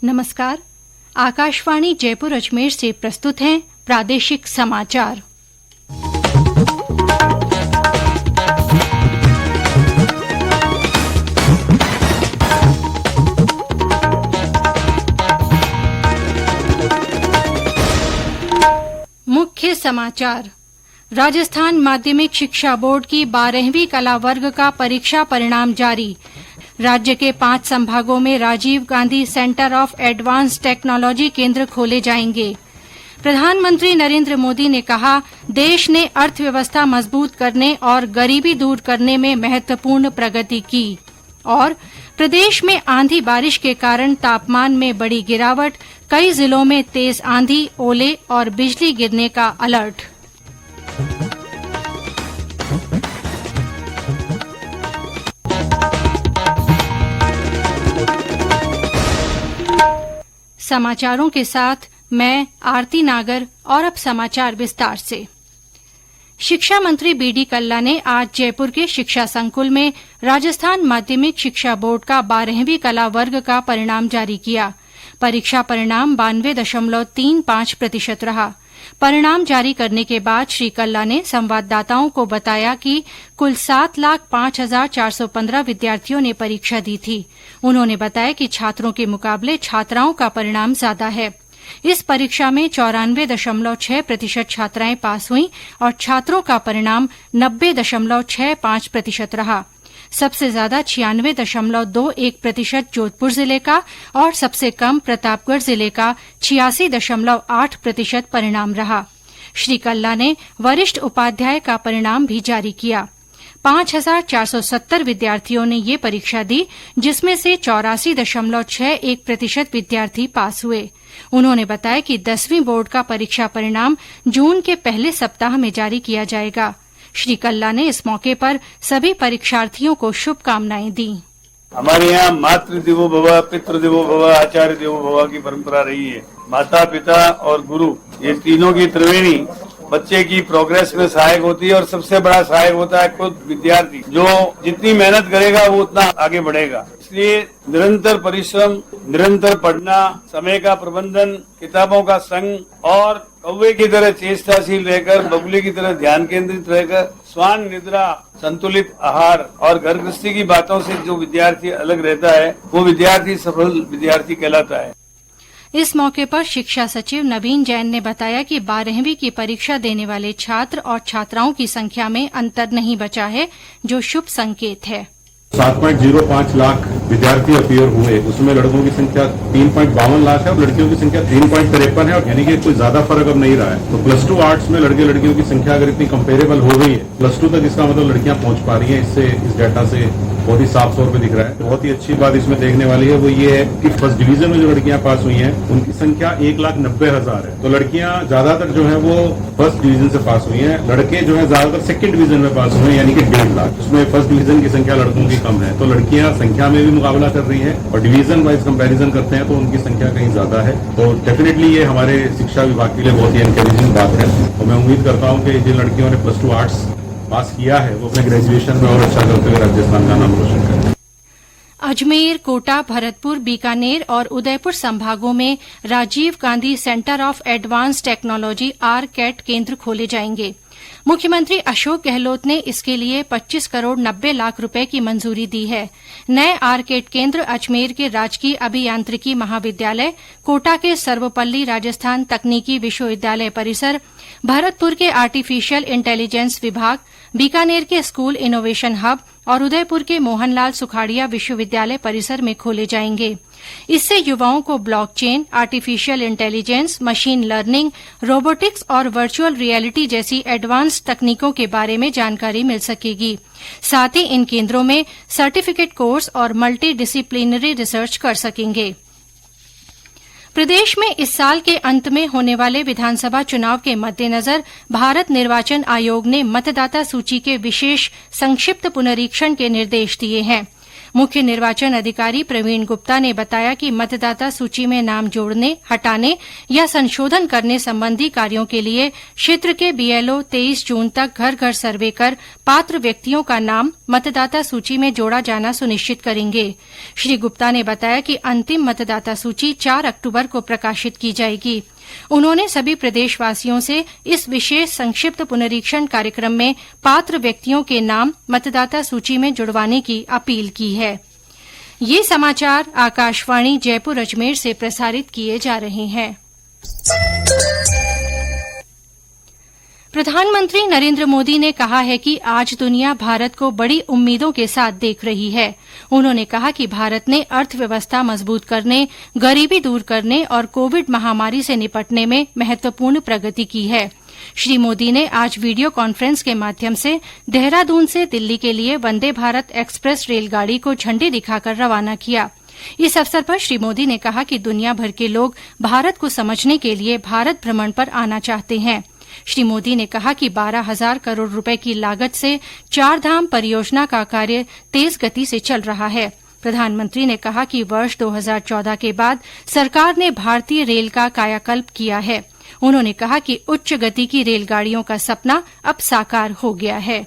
नमस्कार। आकाशवाणी जयपुर अजमेर से प्रस्तुत हैं प्रादेशिक समाचार। मुख्य समाचार। राजस्थान माध्यमिक शिक्षा बोर्ड की 12वीं कला वर्ग का परीक्षा परिणाम जारी। राज्य के 5 संभागों में Rajiv Gandhi centre of advance technology केंद्र खोले जाएंगे। प्रधानमंत्री नरेंद्र मोदी ने कहा, देश ने अर्थव्यवस्था मजबूत करने और गरीबी दूर करने में महत्वपूर्ण प्रगति की। और प्रदेश में आंधी बारिश के कारण तापमान में बड़ी गिरावट, कई जिलों में तेज आंधी, ओले और बिजली गिरने का अलर्ट। समाचारों के साथ मैं आरती नागर। और अब समाचार विस्तार से। शिक्षा मंत्री बीडी कल्ला ने आज जयपुर के शिक्षा संकुल में राजस्थान माध्यमिक शिक्षा बोर्ड का 12वीं कला वर्ग का परिणाम जारी किया। परीक्षा परिणाम 92.35% रहा। परिणाम जारी करने के बाद श्री कल्ला ने संवाददाताओं को बताया कि कुल 7,05,415 विद्यार्थियों ने परीक्षा दी थी। उन्होंने बताया कि छात्रों के मुकाबले छात्राओं का परिणाम ज्यादा है। इस परीक्षा में 94.6% छात्राएं पास हुईं और छात्रों का परिणाम 90.65% रहा। सबसे ज्यादा 96.21% जोधपुर जिले का और सबसे कम प्रतापगढ़ जिले का 86.8% परिणाम रहा। श्री कल्ला ने वरिष्ठ उपाध्याय का परिणाम भी जारी किया। 5,470 विद्यार्थियों ने ये परीक्षा दी, जिसमें से 84.61% विद्यार्थी पास हुए। उन्होंने बताया कि 10वीं बोर्ड का परीक्षा परिणाम जून के पहले सप्ताह में जारी किया जाएगा। श्री कल्ला ने इस मौके पर सभी परीक्षार्थियों को शुभकामनाएं दी। हमारे यहाँ मातृ देवो भव, पितृ देवो भव, आचार्य देवो भव की परंपरा रही है। माता, पिता और गुरु, ये तीनों की त्रिवेणी बच्चे की प्रोग्रेस में सहायक होती है और सबसे बड़ा सहायक होता है खुद विद्यार्थी। जो जितनी मेहनत करेगा वो उतना आगे बढ़ेगा। इसलिए निरंतर परिश्रम, निरंतर पढ़ना, समय का प्रबंधन, किताबों का संग और कौवे की तरह चेष्टाशील रहकर, बगुले की तरह ध्यान केंद्रित रहकर, स्वान निद्रा, संतुलित आहार और घर गृहस्थी की बातों से जो विद्यार्थी अलग रहता है वो विद्यार्थी सफल विद्यार्थी कहलाता है। इस मौके पर शिक्षा सचिव नवीन जैन ने बताया कि 12वीं की परीक्षा देने वाले छात्र और छात्राओं की संख्या में अंतर नहीं बचा है, जो शुभ संकेत है। 7.05 लाख विद्यार्थी अपीयर हुए, उसमें लड़कों की संख्या 3.52 लाख है और लड़कियों की संख्या 3.53 है। यानी कि कोई ज्यादा फर्क अब नहीं रहा है। तो +2 आर्ट्स में लड़के लड़कियों की संख्या अगर इतनी कंपेरेबल हो गई है +2 तक, इसका मतलब लड़कियां पहुंच पा रही हैं। इससे इस डाटा से बहुत ही साफ तौर पे दिख रहा है। बहुत ही अच्छी बात इसमें देखने वाली है वो ये है कि फर्स्ट डिवीजन में जो लड़कियां पास हुई हैं उनकी संख्या 1,90,000 है। तो लड़कियां ज्यादातर जो है वो फर्स्ट डिवीजन से पास हुई हैं। लड़के जो है ज्यादातर सेकंड डिवीजन में पास हुए हैं, यानी कि 1.5 लाख। उसमें फर्स्ट डिवीजन की संख्या लड़कों की कम है। तो लड़कियां संख्या में भी मुकाबला कर रही है और डिवीजन वाइज कंपैरिजन करते हैं तो उनकी संख्या कहीं ज्यादा है। तो डेफिनेटली ये हमारे शिक्षा विभाग के लिए बहुत ही एनकरेजिंग बात है। और मैं उम्मीद करता हूँ कि जिन लड़कियों ने +2 आर्ट्स पास किया है वो अपने ग्रेजुएशन में और अच्छा करते हुए राजस्थान का नाम रोशन करें। अजमेर, कोटा, भरतपुर, बीकानेर और उदयपुर संभागों में Rajiv Gandhi centre of advance technology (आरकेट) केंद्र खोले जाएंगे। मुख्यमंत्री अशोक गहलोत ने इसके लिए 25 करोड़ 90 लाख रुपए की मंजूरी दी है। नए आरकेट केंद्र अजमेर के राजकीय अभियांत्रिकी महाविद्यालय, कोटा के सर्वपल्ली राजस्थान तकनीकी विश्वविद्यालय परिसर, भरतपुर के आर्टिफिशियल इंटेलिजेंस विभाग, बीकानेर के स्कूल इनोवेशन हब और उदयपुर के मोहनलाल सुखाड़िया विश्वविद्यालय परिसर में खोले जाएंगे। इससे युवाओं को blockchain, artificial intelligence, machine learning, robotics और वर्चुअल रियलिटी जैसी एडवांस तकनीकों के बारे में जानकारी मिल सकेगी। साथ ही इन केंद्रों में सर्टिफिकेट कोर्स और मल्टी डिसिप्लिनरी रिसर्च कर सकेंगे। प्रदेश में इस साल के अंत में होने वाले विधानसभा चुनाव के मद्देनजर भारत निर्वाचन आयोग ने मतदाता सूची के विशेष संक्षिप्त पुनरीक्षण के निर्देश दिए हैं। मुख्य निर्वाचन अधिकारी प्रवीण गुप्ता ने बताया कि मतदाता सूची में नाम जोड़ने, हटाने या संशोधन करने संबंधी कार्यों के लिए क्षेत्र के बीएलओ 23 जून तक घर घर सर्वे कर पात्र व्यक्तियों का नाम मतदाता सूची में जोड़ा जाना सुनिश्चित करेंगे। श्री गुप्ता ने बताया कि अंतिम मतदाता सूची 4 अक्टूबर को प्रकाशित की जाएगी। उन्होंने सभी प्रदेशवासियों से इस विशेष संक्षिप्त पुनरीक्षण कार्यक्रम में पात्र व्यक्तियों के नाम मतदाता सूची में जुड़वाने की अपील की है। ये समाचार आकाशवाणी जयपुर अजमेर से प्रसारित किए जा रहे हैं। प्रधानमंत्री नरेंद्र मोदी ने कहा है कि आज दुनिया भारत को बड़ी उम्मीदों के साथ देख रही है। उन्होंने कहा कि भारत ने अर्थव्यवस्था मजबूत करने, गरीबी दूर करने और कोविड महामारी से निपटने में महत्वपूर्ण प्रगति की है। श्री मोदी ने आज वीडियो कॉन्फ्रेंस के माध्यम से देहरादून से दिल्ली के लिए वंदे भारत एक्सप्रेस रेलगाड़ी को झंडी दिखाकर रवाना किया। इस अवसर पर श्री मोदी ने कहा कि दुनिया भर के लोग भारत को समझने के लिए भारत भ्रमण पर आना चाहते हैं। श्री मोदी ने कहा कि 12,000 करोड़ रुपए की लागत से 4 धाम परियोजना का कार्य तेज गति से चल रहा है। प्रधानमंत्री ने कहा कि वर्ष 2014 के बाद सरकार ने भारतीय रेल का कायाकल्प किया है। उन्होंने कहा कि उच्च गति की रेलगाड़ियों का सपना अब साकार हो गया है।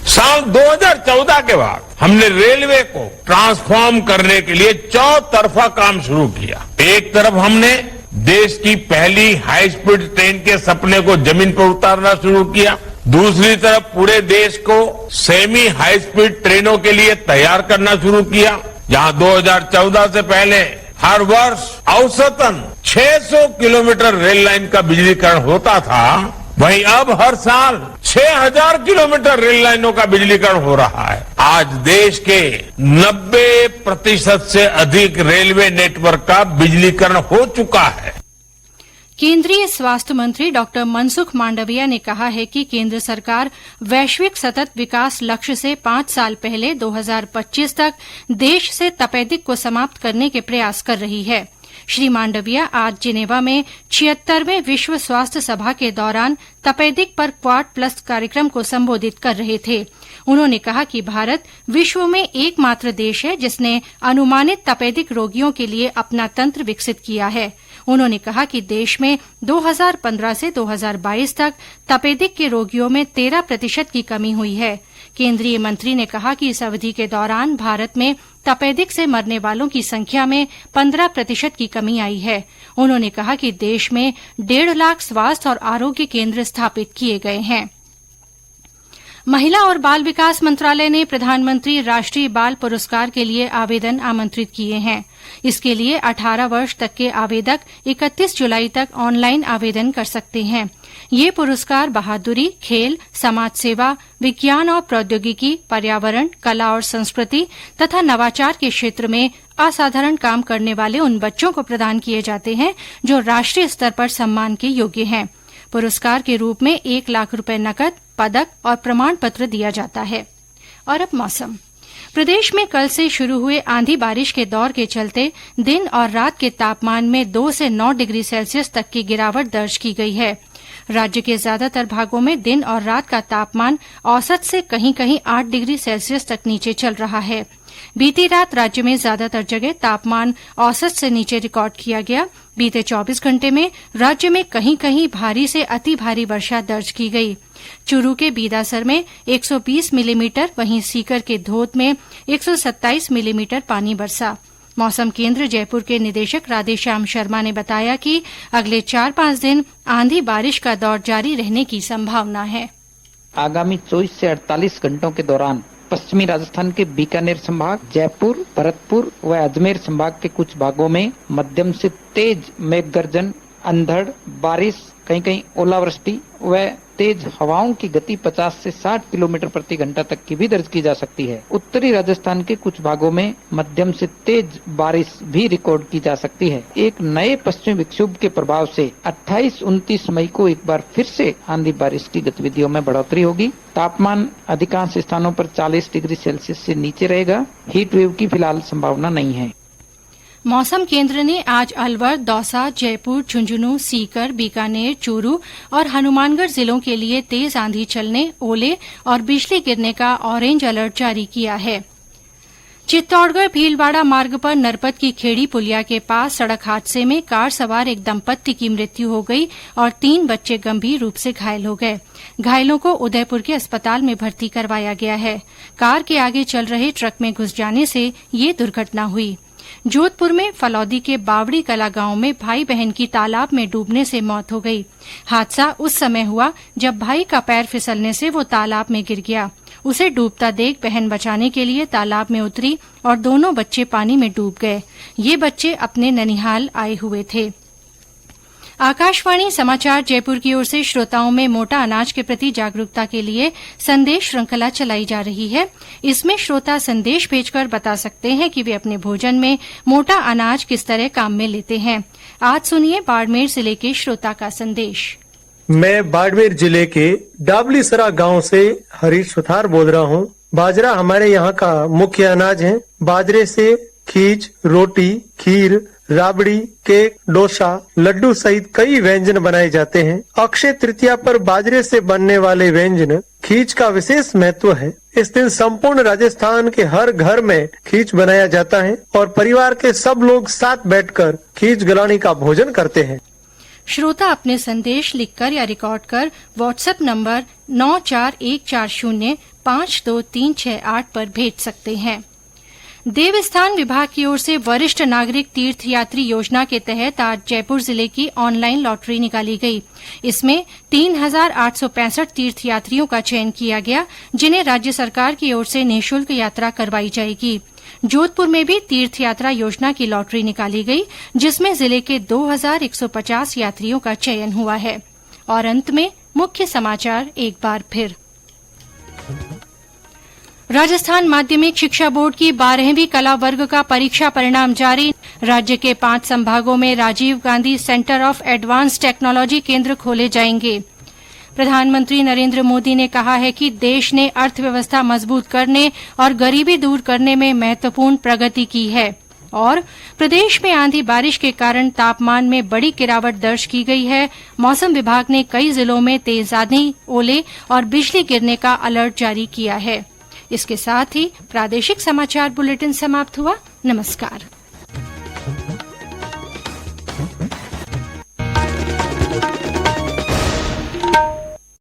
साल 2014 के बाद हमने रेलवे को ट्रांसफॉर्म करने के लिए चौतरफा काम शुरू किया। एक तरफ हमने देश की पहली हाई स्पीड ट्रेन के सपने को जमीन पर उतारना शुरू किया। दूसरी तरफ पूरे देश को सेमी हाई स्पीड ट्रेनों के लिए तैयार करना शुरू किया। जहां 2014 से पहले हर वर्ष औसतन 600 किलोमीटर रेल लाइन का बिजलीकरण होता था, वहीं अब हर साल 6,000 किलोमीटर रेल लाइनों का बिजलीकरण हो रहा है। आज देश के 90% से अधिक रेलवे नेटवर्क का बिजलीकरण हो चुका है। केंद्रीय स्वास्थ्य मंत्री डॉक्टर मनसुख मांडविया ने कहा है कि केंद्र सरकार वैश्विक सतत विकास लक्ष्य से 5 साल पहले 2025 तक देश से तपेदिक को समाप्त करने के प्रयास कर रही है। श्री मांडविया आज जिनेवा में 76वें विश्व स्वास्थ्य सभा के दौरान तपेदिक पर क्वाड प्लस कार्यक्रम को संबोधित कर रहे थे। उन्होंने कहा कि भारत विश्व में एकमात्र देश है जिसने अनुमानित तपेदिक रोगियों के लिए अपना तंत्र विकसित किया है। उन्होंने कहा कि देश में 2015 से 2022 तक तपेदिक के रोगियों में 13% की कमी हुई है। केंद्रीय मंत्री ने कहा कि इस अवधि के दौरान भारत में तपेदिक से मरने वालों की संख्या में 15% की कमी आई है। उन्होंने कहा कि देश में 1.5 लाख स्वास्थ्य और आरोग्य केंद्र स्थापित किए गए हैं। महिला और बाल विकास मंत्रालय ने प्रधानमंत्री राष्ट्रीय बाल पुरस्कार के लिए आवेदन आमंत्रित किए हैं। इसके लिए 18 वर्ष तक के आवेदक 31 जुलाई तक ऑनलाइन आवेदन कर सकते हैं। ये पुरस्कार बहादुरी, खेल, समाज सेवा, विज्ञान और प्रौद्योगिकी, पर्यावरण, कला और संस्कृति तथा नवाचार के क्षेत्र में असाधारण काम करने वाले उन बच्चों को प्रदान किए जाते हैं जो राष्ट्रीय स्तर पर सम्मान के योग्य हैं। पुरस्कार के रूप में 1 लाख रुपए नकद, पदक और प्रमाण पत्र दिया जाता है। और अब मौसम। प्रदेश में कल से शुरू हुए आंधी बारिश के दौर के चलते दिन और रात के तापमान में 2 से 9 डिग्री सेल्सियस तक की गिरावट दर्ज की गई है। राज्य के ज्यादातर भागों में दिन और रात का तापमान औसत से कहीं कहीं 8 डिग्री सेल्सियस तक नीचे चल रहा है। बीती रात राज्य में ज्यादातर जगह तापमान औसत से नीचे रिकॉर्ड किया गया। बीते 24 घंटे में राज्य में कहीं कहीं भारी से अति भारी वर्षा दर्ज की गई। चूरू के बीदासर में 120 मिलीमीटर, वहीं सीकर के धोद में 127 मिलीमीटर पानी बरसा। मौसम केंद्र जयपुर के निदेशक राधेश्याम शर्मा ने बताया कि अगले 4-5 दिन आंधी बारिश का दौर जारी रहने की संभावना है। आगामी 24 से 48 घंटों के दौरान पश्चिमी राजस्थान के बीकानेर संभाग, जयपुर, भरतपुर व अजमेर संभाग के कुछ भागों में मध्यम से तेज मेघ गर्जन, अंधड़, बारिश, कहीं कहीं ओलावृष्टि व तेज हवाओं की गति 50 से 60 किलोमीटर प्रति घंटा तक की भी दर्ज की जा सकती है। उत्तरी राजस्थान के कुछ भागों में मध्यम से तेज बारिश भी रिकॉर्ड की जा सकती है। एक नए पश्चिमी विक्षोभ के प्रभाव से 28-29 मई को एक बार फिर से आंधी बारिश की गतिविधियों में बढ़ोतरी होगी। तापमान अधिकांश स्थानों पर 40 डिग्री सेल्सियस से नीचे रहेगा। हीट वेव की फिलहाल संभावना नहीं है। मौसम केंद्र ने आज अलवर, दौसा, जयपुर, झुंझुनू, सीकर, बीकानेर, चूरू और हनुमानगढ़ जिलों के लिए तेज आंधी चलने, ओले और बिजली गिरने का ऑरेंज अलर्ट जारी किया है। चित्तौड़गढ़ भीलवाड़ा मार्ग पर नरपत की खेड़ी पुलिया के पास सड़क हादसे में कार सवार एक दंपत्ति की मृत्यु हो गई और 3 बच्चे गंभीर रूप से घायल हो गए। घायलों को उदयपुर के अस्पताल में भर्ती करवाया गया है। कार के आगे चल रहे ट्रक में घुस जाने से ये दुर्घटना हुई। जोधपुर में फलौदी के बावड़ी कला गांव में भाई बहन की तालाब में डूबने से मौत हो गई। हादसा उस समय हुआ जब भाई का पैर फिसलने से वो तालाब में गिर गया। उसे डूबता देख बहन बचाने के लिए तालाब में उतरी और दोनों बच्चे पानी में डूब गए। ये बच्चे अपने ननिहाल आए हुए थे। आकाशवाणी समाचार जयपुर की ओर से श्रोताओं में मोटा अनाज के प्रति जागरूकता के लिए संदेश श्रृंखला चलाई जा रही है। इसमें श्रोता संदेश भेजकर बता सकते हैं कि वे अपने भोजन में मोटा अनाज किस तरह काम में लेते हैं। आज सुनिए बाड़मेर जिले के श्रोता का संदेश। मैं बाड़मेर जिले के डाबलीसरा गांव से हरीश सुथार बोल रहा हूं। बाजरा हमारे यहाँ का मुख्य अनाज है। बाजरे से खीच, रोटी, खीर, राबड़ी, केक, डोसा, लड्डू सहित कई व्यंजन बनाए जाते हैं। अक्षय तृतीया पर बाजरे से बनने वाले व्यंजन खीच का विशेष महत्व है। इस दिन संपूर्ण राजस्थान के हर घर में खीच बनाया जाता है और परिवार के सब लोग साथ बैठकर खीच गलानी का भोजन करते हैं। श्रोता अपने संदेश लिखकर या रिकॉर्ड कर व्हाट्सएप नंबर 9414052368 पर भेज सकते हैं। देवस्थान विभाग की ओर से वरिष्ठ नागरिक तीर्थयात्री योजना के तहत आज जयपुर जिले की ऑनलाइन लॉटरी निकाली गई। इसमें 3865 तीर्थयात्रियों का चयन किया गया, जिन्हें राज्य सरकार की ओर से निःशुल्क यात्रा करवाई जाएगी। जोधपुर में भी तीर्थ यात्रा योजना की लॉटरी निकाली गई, जिसमें जिले के 2150 यात्रियों का चयन हुआ है। और अंत में मुख्य समाचार एक बार फिर। राजस्थान माध्यमिक शिक्षा बोर्ड की 12वीं कला वर्ग का परीक्षा परिणाम जारी। राज्य के 5 संभागों में Rajiv Gandhi centre of advance technology केंद्र खोले जाएंगे। प्रधानमंत्री नरेंद्र मोदी ने कहा है कि देश ने अर्थव्यवस्था मजबूत करने और गरीबी दूर करने में महत्वपूर्ण प्रगति की है। और प्रदेश में आंधी बारिश के कारण तापमान में बड़ी गिरावट दर्ज की गई है। मौसम विभाग ने कई जिलों में तेज आंधी, ओले और बिजली गिरने का अलर्ट जारी किया है। इसके साथ ही प्रादेशिक समाचार बुलेटिन समाप्त हुआ। नमस्कार।